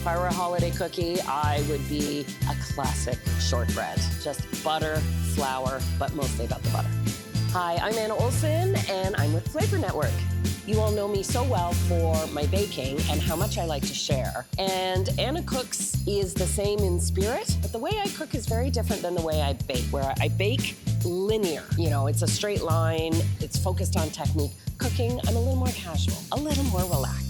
If I were a holiday cookie, I would be a classic shortbread. Just butter, flour, but mostly about the butter. Hi, I'm Anna Olson, and I'm with Flavour Network. You all know me so well for my baking and how much I like to share. And Anna Cooks is the same in spirit, but the way I cook is very different than the way I bake, where I bake linear. You know, it's a straight line, it's focused on technique. Cooking, I'm a little more casual, a little more relaxed.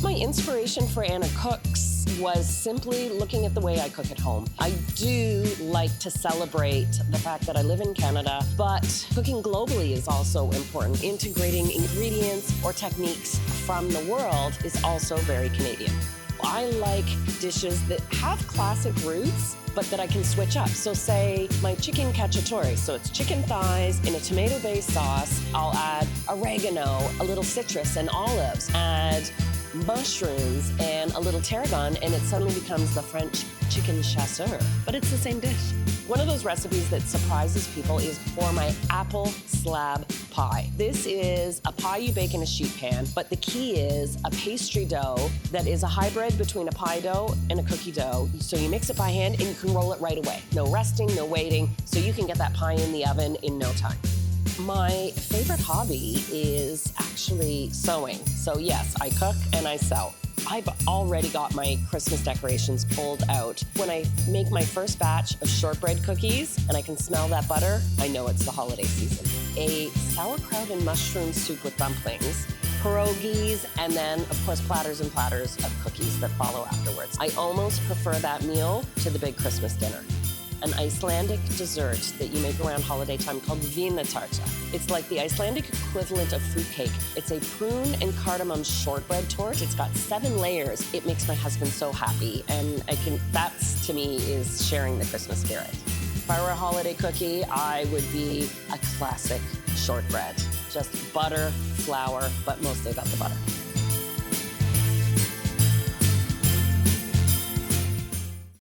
My inspiration for Anna Cooks was simply looking at the way I cook at home. I do like to celebrate the fact that I live in Canada, but cooking globally is also important. Integrating ingredients or techniques from the world is also very Canadian. I like dishes that have classic roots, but that I can switch up. So say my chicken cacciatore, so it's chicken thighs in a tomato-based sauce. I'll add oregano, a little citrus and olives, add mushrooms and a little tarragon, and it suddenly becomes the French chicken chasseur, but it's the same dish. One of those recipes that surprises people is for my apple slab pie. This is a pie you bake in a sheet pan, but the key is a pastry dough that is a hybrid between a pie dough and a cookie dough. So you mix it by hand and you can roll it right away. No resting, no waiting, so you can get that pie in the oven in no time. My favorite hobby is actually sewing. So yes, I cook and I sew. I've already got my Christmas decorations pulled out. When I make my first batch of shortbread cookies and I can smell that butter, I know it's the holiday season. A sauerkraut and mushroom soup with dumplings, pierogies, and then, of course, platters and platters of cookies that follow afterwards. I almost prefer that meal to the big Christmas dinner. An Icelandic dessert that you make around holiday time called vinatarta. It's like the Icelandic equivalent of fruitcake. It's a prune and cardamom shortbread torte. It's got 7 layers. It makes my husband so happy, and that's, to me, is sharing the Christmas spirit. If I were a holiday cookie, I would be a classic shortbread. Just butter, flour, but mostly about the butter.